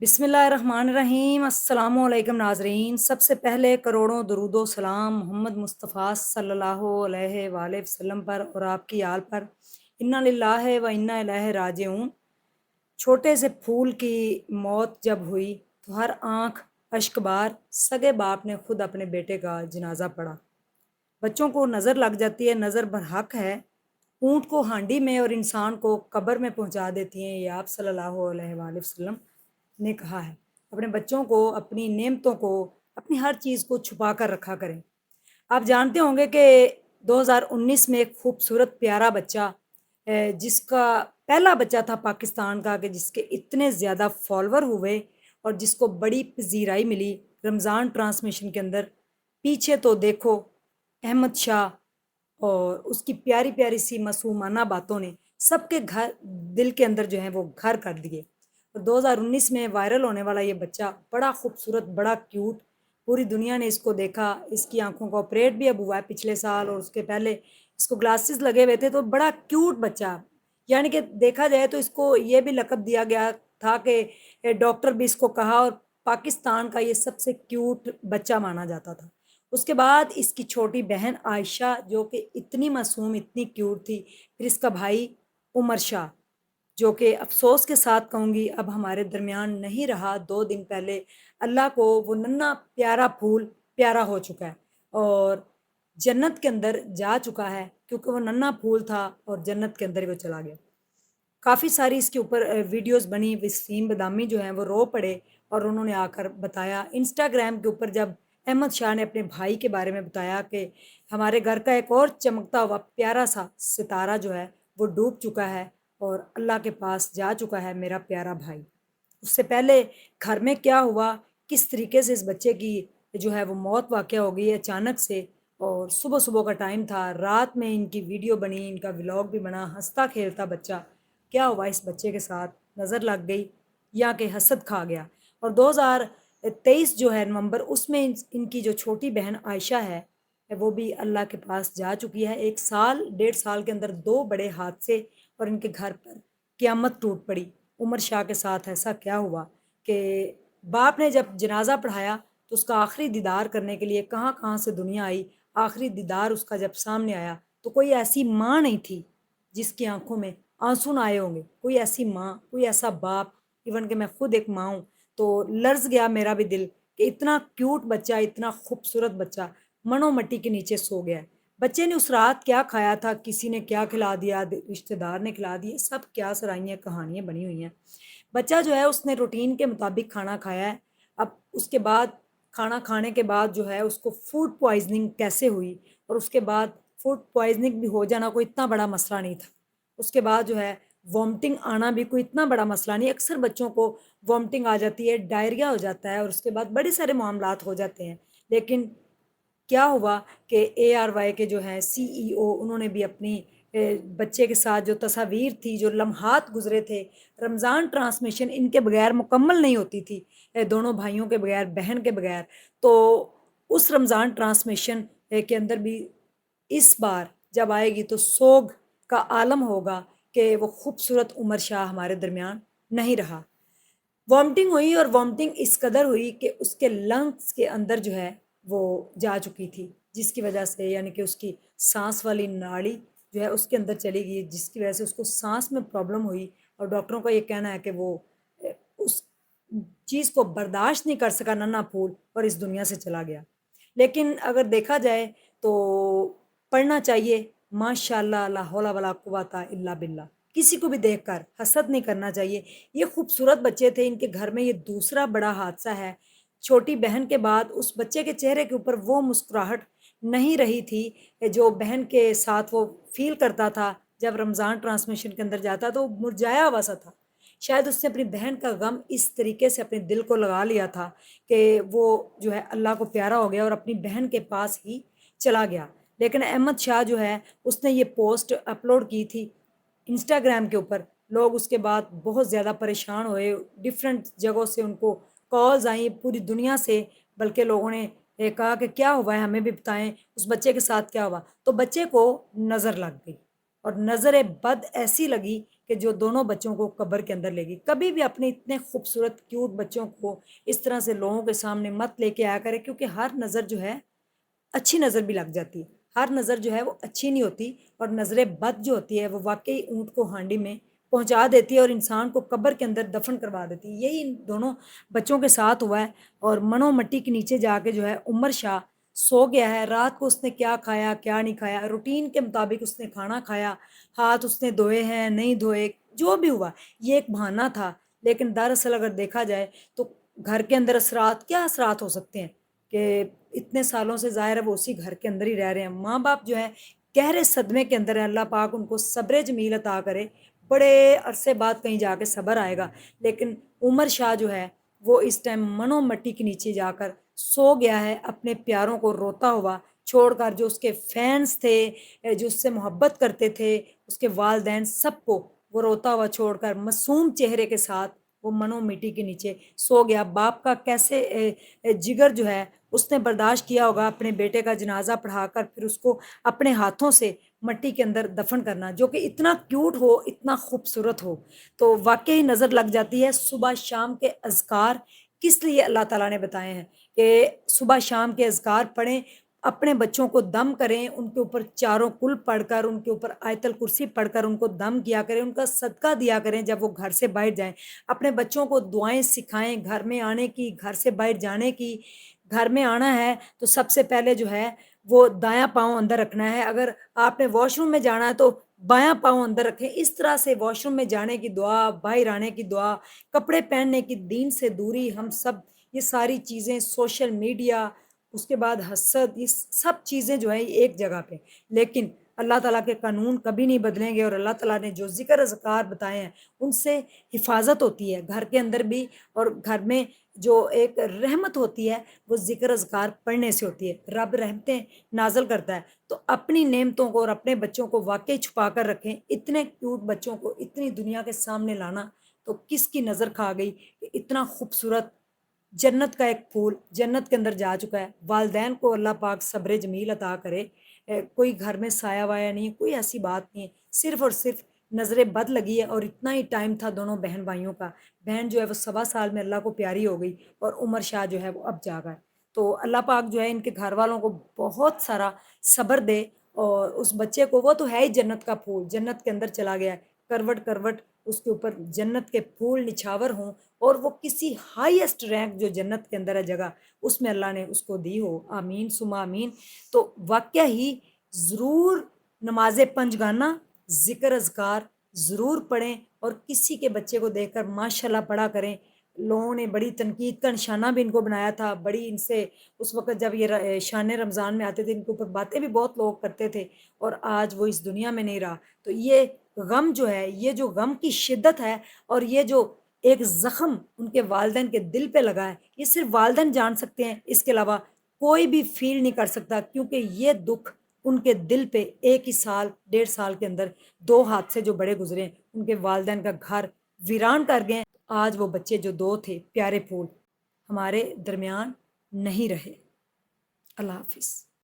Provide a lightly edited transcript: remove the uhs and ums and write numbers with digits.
बिस्मिल्लाहिर्रहमानिर्रहीम अस्सलाम वालेकुम नाजरीन। सबसे पहले करोड़ों दरूदो सलाम मोहम्मद मुस्तफ़ा सल्लल्लाहु अलैहि वसल्लम पर और आपकी आल पर। इन्ना लिल्लाहि व इन्ना इलैहि राजिऊन। छोटे से फूल की मौत जब हुई तो हर आंख अश्कबार सगे बाप ने खुद अपने बेटे का जनाजा पढ़ा। बच्चों को नज़र लग जाती है, नज़र बरहक है। ऊँट को हांडी में और इंसान को कब्र में पहुंचा देती हैं, ये आप सल्लल्लाहु अलैहि वसल्लम ने कहा है। अपने बच्चों को, अपनी नेमतों को, अपनी हर चीज़ को छुपा कर रखा करें। आप जानते होंगे कि 2019 में एक खूबसूरत प्यारा बच्चा जिसका पहला बच्चा था पाकिस्तान का, कि जिसके इतने ज़्यादा फॉलोवर हुए और जिसको बड़ी पजीराई मिली रमज़ान ट्रांसमिशन के अंदर। पीछे तो देखो, अहमद शाह और उसकी प्यारी प्यारी सी मासूमाना बातों ने सबके घर दिल के अंदर जो है वो घर कर दिए। और 2019 में वायरल होने वाला ये बच्चा बड़ा खूबसूरत, बड़ा क्यूट, पूरी दुनिया ने इसको देखा। इसकी आंखों का ऑपरेट भी अब हुआ है पिछले साल, और उसके पहले इसको ग्लासेस लगे हुए थे। तो बड़ा क्यूट बच्चा, यानी कि देखा जाए तो इसको ये भी लकब दिया गया था कि डॉक्टर भी इसको कहा, और पाकिस्तान का ये सबसे क्यूट बच्चा माना जाता था। उसके बाद इसकी छोटी बहन आयशा, जो कि इतनी मासूम, इतनी क्यूट थी। फिर इसका भाई उमर शाह, जो कि अफ़सोस के साथ कहूँगी अब हमारे दरमियान नहीं रहा। 2 दिन पहले अल्लाह को वो नन्हा प्यारा फूल प्यारा हो चुका है और जन्नत के अंदर जा चुका है, क्योंकि वो नन्हा फूल था और जन्नत के अंदर ही वो चला गया। काफ़ी सारी इसके ऊपर वीडियोज़ बनी। वसीम बदामी जो हैं वो रो पड़े और उन्होंने आकर बताया इंस्टाग्राम के ऊपर, जब अहमद शाह ने अपने भाई के बारे में बताया कि हमारे घर का एक और चमकता हुआ प्यारा सा सितारा जो है वो डूब चुका है और अल्लाह के पास जा चुका है मेरा प्यारा भाई। उससे पहले घर में क्या हुआ, किस तरीके से इस बच्चे की जो है वो मौत वाक़या हो गई अचानक से। और सुबह-सुबह का टाइम था, रात में इनकी वीडियो बनी, इनका व्लॉग भी बना, हँसता-खेलता बच्चा। क्या हुआ इस बच्चे के साथ, नज़र लग गई या कि हसद खा गया। और 2023 जो है नवंबर, उसमें इनकी जो छोटी बहन आयशा है वो भी अल्लाह के पास जा चुकी है। 1 साल, डेढ़ साल के अंदर 2 बड़े हादसे और इनके घर पर क़यामत टूट पड़ी। उमर शाह के साथ ऐसा क्या हुआ कि बाप ने जब जनाजा पढ़ाया तो उसका आखिरी दीदार करने के लिए कहाँ-कहाँ से दुनिया आई। आखिरी दीदार उसका जब सामने आया तो कोई ऐसी माँ नहीं थी जिसकी आंखों में आंसू ना आए होंगे। कोई ऐसी माँ, कोई ऐसा बाप, इवन कि मैं खुद एक माँ हूँ, तो लर्ज़ गया मेरा भी दिल कि इतना क्यूट बच्चा, इतना खूबसूरत बच्चा मनो मट्टी के नीचे सो गया है। बच्चे ने उस रात क्या खाया था, किसी ने क्या खिला दिया, रिश्तेदार ने खिला दिया, सब क्या सराइयाँ कहानियाँ बनी हुई हैं। बच्चा जो है उसने रूटीन के मुताबिक खाना खाया है। अब उसके बाद खाना खाने के बाद जो है उसको फूड पॉइज़निंग कैसे हुई, और उसके बाद फूड पॉइज़निंग भी हो जाना कोई इतना बड़ा मसला नहीं था। उसके बाद जो है वॉमिटिंग आना भी कोई इतना बड़ा मसला नहीं। अक्सर बच्चों को वॉमिटिंग आ जाती है, डायरिया हो जाता है और उसके बाद बड़े सारे मामलात हो जाते हैं। लेकिन क्या हुआ कि एआरवाई के जो हैं सीईओ, उन्होंने भी अपनी बच्चे के साथ जो तस्वीर थी, जो लम्हात गुज़रे थे, रमज़ान ट्रांसमिशन इनके बगैर मुकम्मल नहीं होती थी, दोनों भाइयों के बगैर, बहन के बगैर। तो उस रमज़ान ट्रांसमिशन के अंदर भी इस बार जब आएगी तो सोग का आलम होगा कि वो खूबसूरत उमर शाह हमारे दरमियान नहीं रहा। वॉमिटिंग हुई और वॉमिटिंग इस कदर हुई कि उसके लंग्स के अंदर जो है वो जा चुकी थी, जिसकी वजह से यानी कि उसकी साँस वाली नाड़ी जो है उसके अंदर चली गई, जिसकी वजह से उसको साँस में प्रॉब्लम हुई। और डॉक्टरों का ये कहना है कि वो उस चीज़ को बर्दाश्त नहीं कर सका नन्हा फूल और इस दुनिया से चला गया। लेकिन अगर देखा जाए तो पढ़ना चाहिए माशाअल्लाह ला हौला वला कुव्वता इल्ला बिल्लाह। किसी को भी देखकर हसद नहीं करना चाहिए। ये खूबसूरत बच्चे थे, इनके घर में ये दूसरा बड़ा हादसा है। छोटी बहन के बाद उस बच्चे के चेहरे के ऊपर वो मुस्कुराहट नहीं रही थी जो बहन के साथ वो फ़ील करता था। जब रमज़ान ट्रांसमिशन के अंदर जाता तो वो मुरझाया हुआ सा था। शायद उसने अपनी बहन का गम इस तरीके से अपने दिल को लगा लिया था कि वो जो है अल्लाह को प्यारा हो गया और अपनी बहन के पास ही चला गया। लेकिन अहमद शाह जो है उसने ये पोस्ट अपलोड की थी इंस्टाग्राम के ऊपर। लोग उसके बाद बहुत ज़्यादा परेशान हुए, डिफरेंट जगहों से उनको कॉल्स आई पूरी दुनिया से, बल्कि लोगों ने कहा कि क्या हुआ है, हमें भी बताएँ, उस बच्चे के साथ क्या हुआ? तो बच्चे को नज़र लग गई और नज़र बद ऐसी लगी کہ جو دونوں بچوں کو قبر کے اندر لے گی۔ کبھی بھی اپنے اتنے خوبصورت کیوٹ بچوں کو اس طرح سے لوگوں کے سامنے مت لے کے آیا کرے، کیونکہ ہر نظر جو ہے اچھی نظر بھی لگ جاتی ہے، ہر نظر جو ہے وہ اچھی نہیں ہوتی، اور نظر بد جو ہوتی ہے وہ واقعی اونٹ کو ہانڈی میں پہنچا دیتی ہے اور انسان کو قبر کے اندر دفن کروا دیتی ہے۔ یہی ان دونوں بچوں کے ساتھ ہوا ہے، اور منو مٹی کے نیچے جا کے جو ہے عمر شاہ سو گیا ہے۔ رات کو اس نے کیا کھایا کیا نہیں کھایا، روٹین کے مطابق اس نے کھانا کھایا، ہاتھ اس نے دھوئے ہیں نہیں دھوئے، جو بھی ہوا یہ ایک بہانہ تھا، لیکن دراصل اگر دیکھا جائے تو گھر کے اندر اثرات کیا اثرات ہو سکتے ہیں کہ اتنے سالوں سے ظاہر ہے وہ اسی گھر کے اندر ہی رہ رہے ہیں، ماں باپ جو ہے گہرے صدمے کے اندر ہے۔ اللہ پاک ان کو صبر جمیل عطا کرے، بڑے عرصے بعد کہیں جا کے صبر آئے گا۔ لیکن عمر شاہ جو ہے وہ اس ٹائم منو مٹی کے نیچے جا کر سو گیا ہے، اپنے پیاروں کو روتا ہوا چھوڑ کر، جو اس کے فینس تھے، جو اس سے محبت کرتے تھے، اس کے والدین، سب کو وہ روتا ہوا چھوڑ کر معصوم چہرے کے ساتھ وہ منو مٹی کے نیچے سو گیا۔ باپ کا کیسے جگر جو ہے اس نے برداشت کیا ہوگا اپنے بیٹے کا جنازہ پڑھا کر پھر اس کو اپنے ہاتھوں سے مٹی کے اندر دفن کرنا، جو کہ اتنا کیوٹ ہو، اتنا خوبصورت ہو، تو واقعی نظر لگ جاتی ہے۔ صبح شام کے اذکار کس لیے اللہ تعالیٰ نے بتائے ہیں کہ صبح شام کے اذکار پڑھیں، اپنے بچوں کو دم کریں، ان کے اوپر چاروں کل پڑھ کر، ان کے اوپر آیت الکرسی پڑھ کر ان کو دم کیا کریں، ان کا صدقہ دیا کریں جب وہ گھر سے باہر جائیں، اپنے بچوں کو دعائیں سکھائیں گھر میں آنے کی، گھر سے باہر جانے کی۔ گھر میں آنا ہے تو سب سے پہلے جو ہے وہ دایاں پاؤں اندر رکھنا ہے، اگر آپ نے واش روم میں جانا ہے تو بایاں پاؤں اندر رکھیں۔ اس طرح سے واش روم میں جانے کی دعا، باہر آنے کی دعا، کپڑے پہننے کی، دین سے دوری، ہم سب یہ ساری چیزیں، سوشل میڈیا، اس کے بعد حسد، یہ سب چیزیں جو ہیں ایک جگہ پہ، لیکن اللہ تعالیٰ کے قانون کبھی نہیں بدلیں گے، اور اللہ تعالیٰ نے جو ذکر اذکار بتائے ہیں ان سے حفاظت ہوتی ہے گھر کے اندر بھی، اور گھر میں جو ایک رحمت ہوتی ہے وہ ذکر اذکار پڑھنے سے ہوتی ہے۔ رب رحمتیں نازل کرتا ہے، تو اپنی نعمتوں کو اور اپنے بچوں کو واقعی چھپا کر رکھیں۔ اتنے کیوٹ بچوں کو اتنی دنیا کے سامنے لانا تو کس کی نظر کھا گئی کہ اتنا خوبصورت جنت کا ایک پھول جنت کے اندر جا چکا ہے۔ والدین کو اللہ پاک صبر جمیل عطا کرے، کوئی گھر میں سایہ وایا نہیں، کوئی ایسی بات نہیں ہے، صرف اور صرف نظر بد لگی ہے، اور اتنا ہی ٹائم تھا دونوں بہن بھائیوں کا۔ بہن جو ہے وہ 1.25 سال میں اللہ کو پیاری ہو گئی، اور عمر شاہ جو ہے وہ اب جاگا ہے۔ تو اللہ پاک جو ہے ان کے گھر والوں کو بہت سارا صبر دے، اور اس بچے کو، وہ تو ہے ہی جنت کا پھول، جنت کے اندر چلا گیا ہے، کروٹ کروٹ اس کے اوپر جنت کے پھول نچھاور ہوں، اور وہ کسی ہائیسٹ رینک جو جنت کے اندر ہے جگہ، اس میں اللہ نے اس کو دی ہو، آمین ثم آمین۔ تو واقعہ ہی ضرور نماز پنجگانہ، ذکر اذکار ضرور پڑھیں، اور کسی کے بچے کو دیکھ کر ماشاءاللہ پڑھا کریں۔ لوگوں نے بڑی تنقید کا نشانہ بھی ان کو بنایا تھا، بڑی ان سے اس وقت جب یہ شان رمضان میں آتے تھے ان کے اوپر باتیں بھی بہت لوگ کرتے تھے، اور آج وہ اس دنیا میں نہیں رہا۔ تو یہ غم جو ہے، یہ جو غم کی شدت ہے، اور یہ جو ایک زخم ان کے والدین کے دل پہ لگا ہے، یہ صرف والدین جان سکتے ہیں، اس کے علاوہ کوئی بھی فیل نہیں کر سکتا، کیونکہ یہ دکھ ان کے دل پہ ایک ہی سال 1.5 سال کے اندر 2 حادثے جو بڑے گزرے، ان کے والدین کا گھر ویران کر گئے۔ آج وہ بچے جو 2 تھے پیارے پھول ہمارے درمیان نہیں رہے۔ اللہ حافظ۔